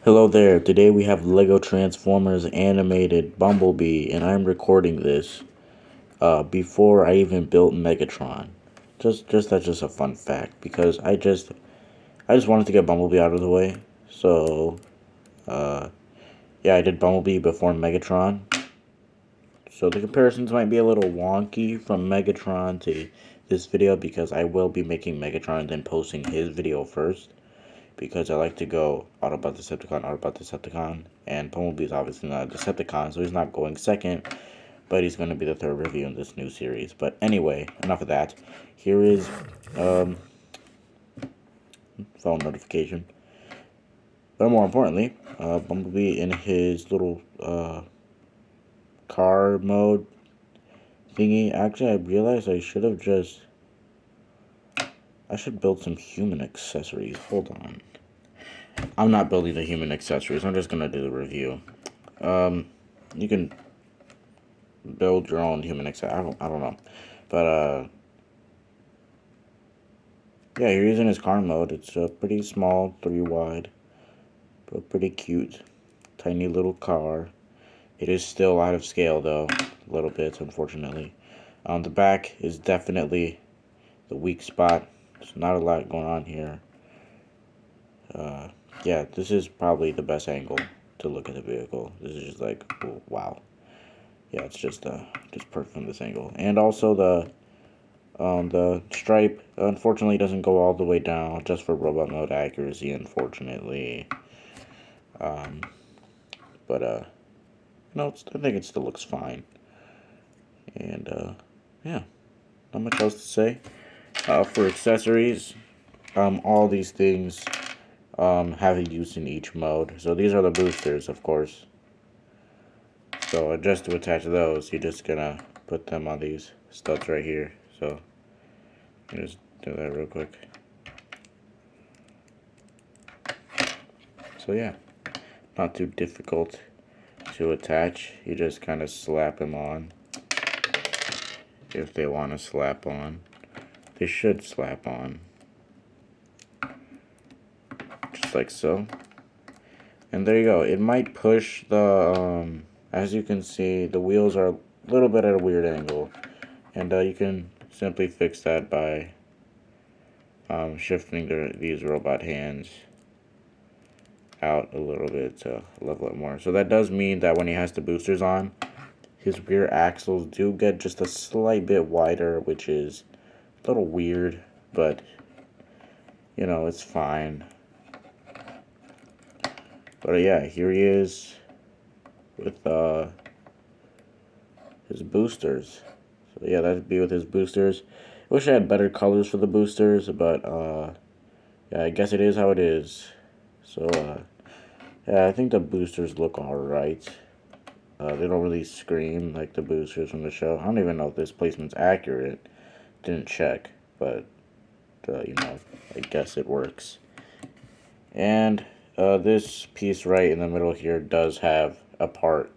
Hello there. Today we have Lego Transformers animated Bumblebee, and I'm recording this before I even built Megatron. That's just a fun fact because I just wanted to get Bumblebee out of the way. So uh, yeah, I did Bumblebee before Megatron. So the comparisons might be a little wonky from Megatron to this video because I will be making Megatron and then posting his video first, because I like to go Autobot Decepticon, Autobot Decepticon, and Bumblebee's obviously not a Decepticon, so he's not going second, but he's going to be the third review in this new series. But anyway, enough of that. Here is um, phone notification. But more importantly, Bumblebee in his little car mode thingy. Actually, I realized I should build some human accessories. Hold on. I'm not building the human accessories. I'm just going to do the review. You can build your own human accessory. I don't know. But, yeah, you're using his car mode. It's pretty small, 3 wide, but pretty cute. Tiny little car. It is still out of scale, though, a little bit, unfortunately. The back is definitely the weak spot. There's not a lot going on here. Yeah, this is probably the best angle to look at the vehicle. This is just like, oh, wow. Yeah, it's just perfect from this angle. And also the stripe, unfortunately, doesn't go all the way down, just for robot mode accuracy, unfortunately. But, no, I think it still looks fine. And, yeah, not much else to say. For accessories, all these things have a use in each mode. So these are the boosters, of course. So just to attach those, you're just gonna put them on these studs right here. So you just do that real quick. So yeah, not too difficult to attach. You just kind of slap them on if they want to slap on. They should slap on, just like so. And there you go. It might push the, as you can see, the wheels are a little bit at a weird angle. And you can simply fix that by shifting these robot hands out a little bit to level it more. So that does mean that when he has the boosters on, his rear axles do get just a slight bit wider, which is a little weird, but you know, it's fine. But yeah, here he is with his boosters. So yeah, that'd be with his boosters. I wish I had better colors for the boosters, but yeah, I guess it is how it is. So yeah, I think the boosters look alright. They don't really scream like the boosters from the show. I don't even know if this placement's accurate. Didn't check, but you know, I guess it works. And this piece right in the middle here does have a part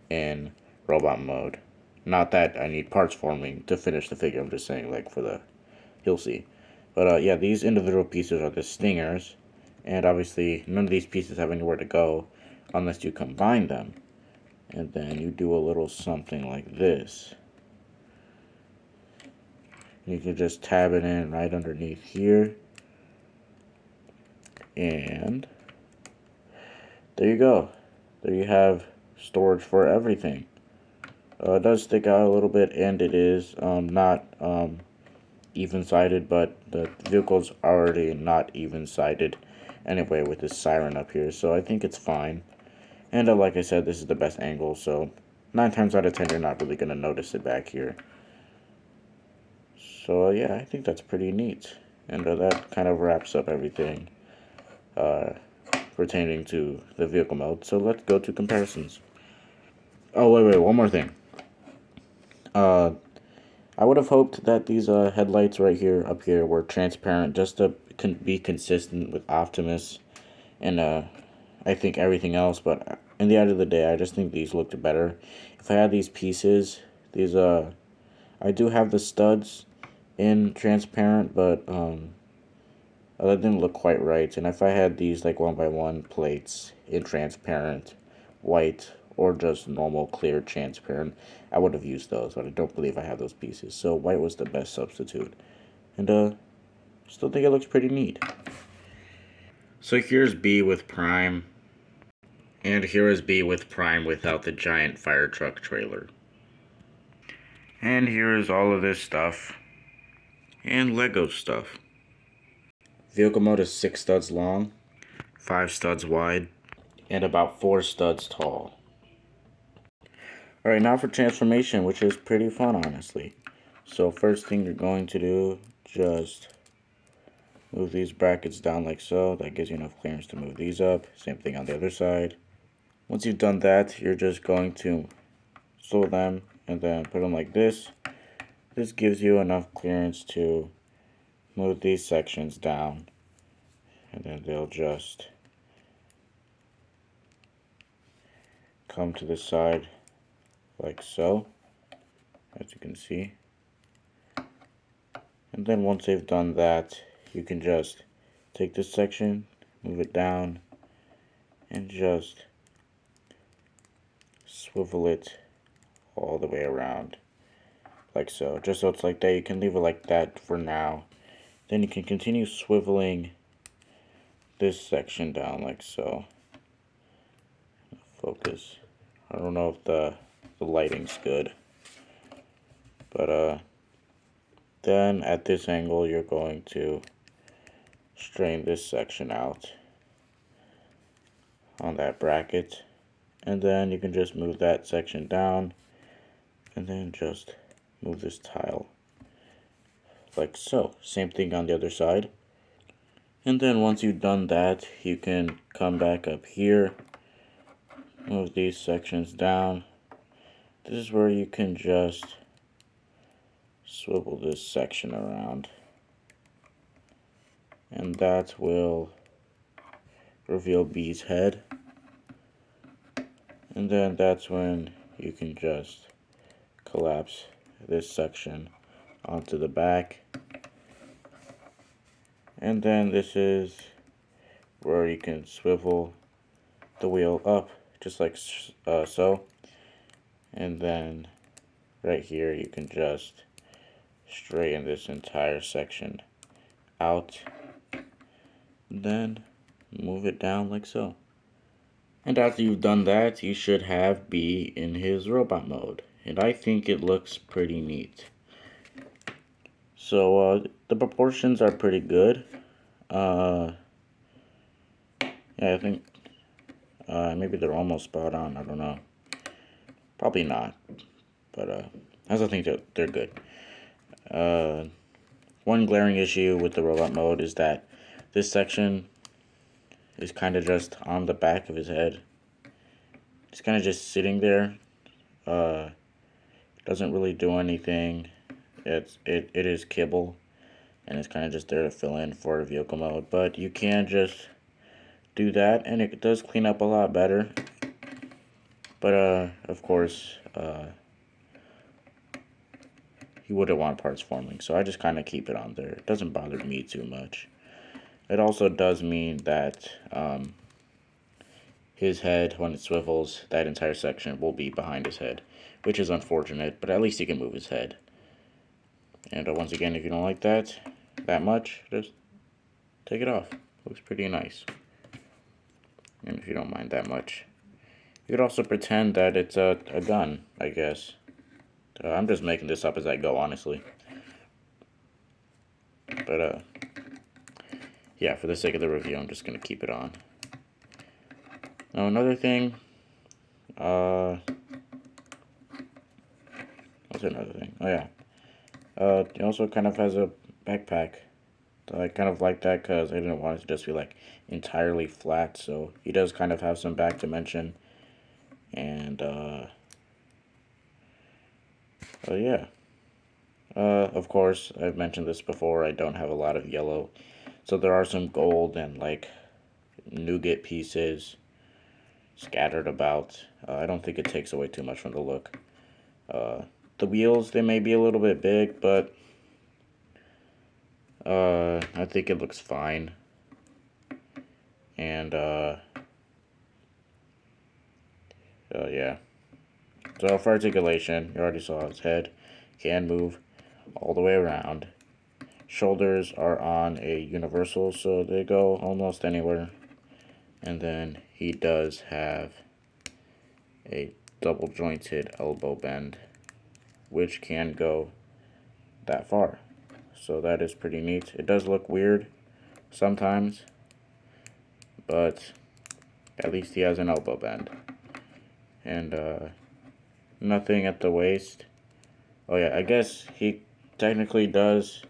in robot mode. Not that I need parts forming to finish the figure. I'm just saying, like, for the, you'll see. But yeah, these individual pieces are the stingers, and obviously none of these pieces have anywhere to go unless you combine them. And then you do a little something like this. You can just tab it in right underneath here. And there you go. There you have storage for everything. It does stick out a little bit, and it is not even-sided, but the vehicle's already not even-sided anyway with this siren up here, so I think it's fine. And like I said, this is the best angle, so 9 times out of 10 you're not really going to notice it back here. So yeah, I think that's pretty neat. And that kind of wraps up everything pertaining to the vehicle mode. So let's go to comparisons. Oh, wait, one more thing. I would have hoped that these headlights right here, up here, were transparent just to be consistent with Optimus and I think everything else. But in the end of the day, I just think these looked better. If I had these pieces, I do have the studs in transparent, but That didn't look quite right. And if I had these like 1x1 plates in transparent, white, or just normal clear transparent, I would have used those, but I don't believe I have those pieces. So white was the best substitute. And still think it looks pretty neat. So here's B with Prime. And here is B with Prime without the giant fire truck trailer. And here is all of this stuff. And Lego stuff. Vehicle mode is 6 studs long, 5 studs wide, and about 4 studs tall. Alright, now for transformation, which is pretty fun, honestly. So first thing you're going to do, just move these brackets down like so. That gives you enough clearance to move these up. Same thing on the other side. Once you've done that, you're just going to sew them and then put them like this. This gives you enough clearance to move these sections down. And then they'll just come to the side like so, as you can see. And then once they've done that, you can just take this section, move it down, and just swivel it all the way around like so. Just so it's like that. You can leave it like that for now. Then you can continue swiveling this section down like so. Focus. I don't know if the lighting's good, but then at this angle you're going to strain this section out on that bracket, and then you can just move that section down and then just move this tile like so. Same thing on the other side. And then once you've done that, you can come back up here, move these sections down. This is where you can just swivel this section around, and that will reveal B's head. And then that's when you can just collapse this section onto the back. And then this is where you can swivel the wheel up just like so. And then right here you can just straighten this entire section out, then move it down like so. And after you've done that, you should have B in his robot mode, and I think it looks pretty neat. So the proportions are pretty good. Yeah, I think maybe they're almost spot on. I don't know. Probably not, but I also think they're good. One glaring issue with the robot mode is that this section is kind of just on the back of his head. It's kind of just sitting there. Doesn't really do anything. It is kibble, and it's kind of just there to fill in for vehicle mode. But you can just do that, and it does clean up a lot better. But of course, you wouldn't want parts forming, so I just kind of keep it on there. It doesn't bother me too much. It also does mean that his head, when it swivels, that entire section will be behind his head, which is unfortunate, but at least he can move his head. And once again, if you don't like that much, just take it off. Looks pretty nice. And if you don't mind that much, you could also pretend that it's a gun, I guess. I'm just making this up as I go, honestly. But yeah, for the sake of the review, I'm just gonna keep it on. Now another thing, what's another thing? Oh yeah, he also kind of has a backpack. I kind of like that because I didn't want it to just be like entirely flat, so he does kind of have some back dimension. And yeah. Of course, I've mentioned this before, I don't have a lot of yellow, so there are some gold and like nougat pieces scattered about. I don't think it takes away too much from the look. The wheels, they may be a little bit big, but I think it looks fine. And, yeah. So for articulation, you already saw his head can move all the way around. Shoulders are on a universal, so they go almost anywhere. And then he does have a double jointed elbow bend, which can go that far. So that is pretty neat. It does look weird sometimes, but at least he has an elbow bend. And nothing at the waist. Oh yeah, I guess he technically does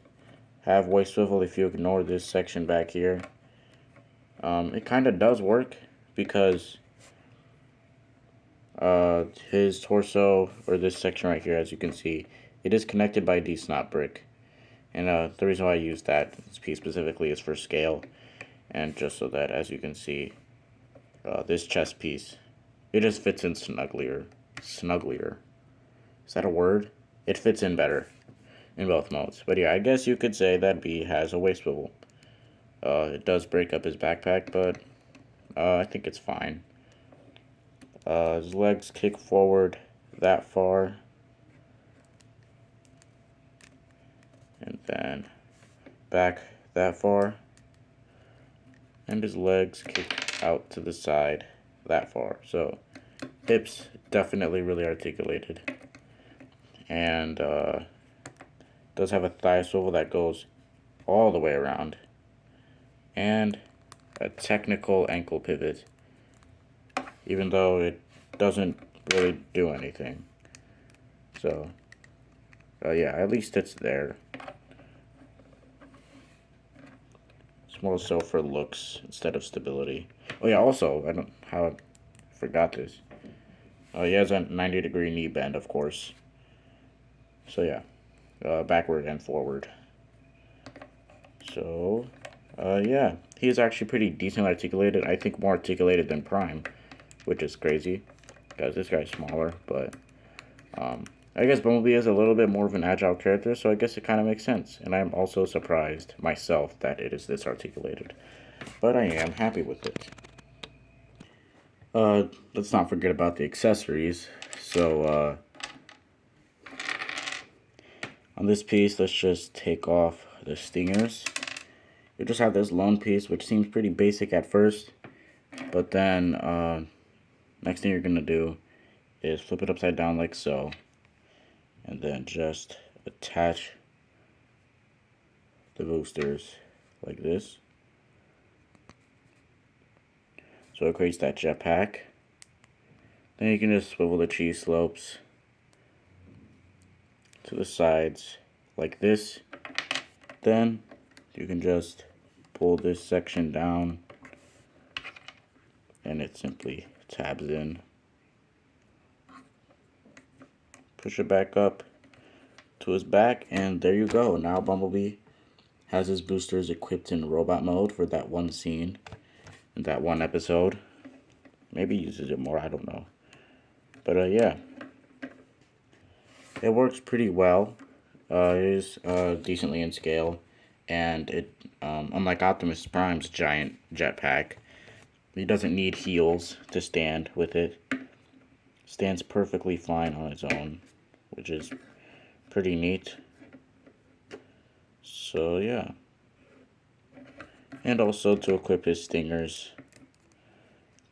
have waist swivel if you ignore this section back here. It kind of does work because his torso, or this section right here, as you can see, it is connected by D snot brick. And the reason why I use that piece specifically is for scale, and just so that, as you can see, this chest piece, it just fits in snugglier. Snugglier. Is that a word? It fits in better in both modes. But yeah, I guess you could say that B has a waist swivel. It does break up his backpack, but I think it's fine. His legs kick forward that far. And then back that far. And his legs kick out to the side that far. So hips definitely really articulated. And does have a thigh swivel that goes all the way around. And a technical ankle pivot, even though it doesn't really do anything. So, yeah, at least it's there. It's more so for looks instead of stability. Oh yeah, also, I forgot this. Oh, he has a 90-degree knee bend, of course. So yeah, backward and forward. So, yeah, he is actually pretty decently articulated. I think more articulated than Prime, which is crazy, because this guy's smaller, but I guess Bumblebee is a little bit more of an agile character, so I guess it kind of makes sense. And I'm also surprised myself that it is this articulated, but I am happy with it. Let's not forget about the accessories. So, on this piece, let's just take off the stingers. You just have this lone piece, which seems pretty basic at first, but then next thing you're gonna do is flip it upside down like so, and then just attach the boosters like this. So it creates that jetpack. Then you can just swivel the cheese slopes to the sides like this. Then you can just pull this section down and it simply tabs in. Push it back up to his back, and there you go. Now Bumblebee has his boosters equipped in robot mode for that one scene in that one episode. Maybe he uses it more, I don't know. But yeah, it works pretty well. It is decently in scale, and it, unlike Optimus Prime's giant jetpack, he doesn't need heels to stand with it. Stands perfectly fine on its own, which is pretty neat. So yeah. And also to equip his stingers,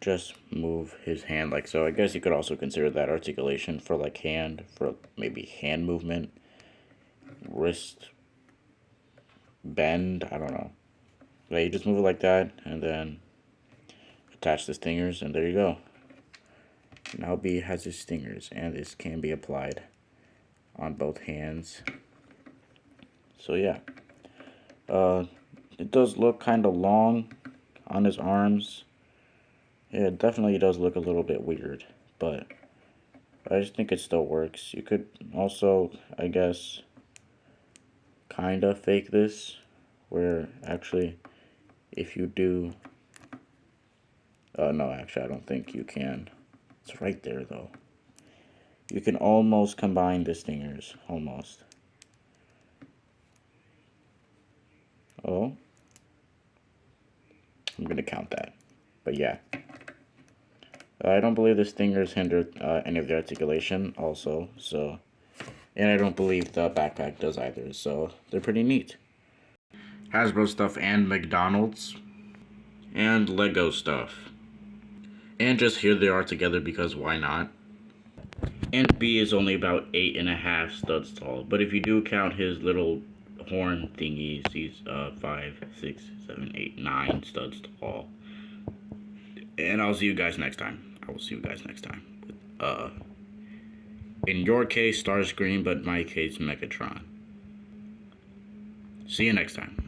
just move his hand like so. I guess you could also consider that articulation for like hand, for maybe hand movement, wrist bend, I don't know. But you just move it like that and then attach the stingers, and there you go. Now B has his stingers, and this can be applied on both hands. So yeah, it does look kind of long on his arms. Yeah, it definitely does look a little bit weird, but I just think it still works. You could also, I guess, kind of fake this, where actually, if you do, no, actually, I don't think you can. It's right there, though. You can almost combine the stingers, almost. going to count that. But yeah. I don't believe the stingers hinder any of the articulation also, so... And I don't believe the backpack does either, so they're pretty neat. Hasbro stuff and McDonald's. And Lego stuff. And just here they are together because why not? And B is only about 8.5 studs tall, but if you do count his little horn thingies, he's 5, 6, 7, 8, 9 studs tall. And I'll see you guys next time. I will see you guys next time. In your case, Starscream, but my case, Megatron. See you next time.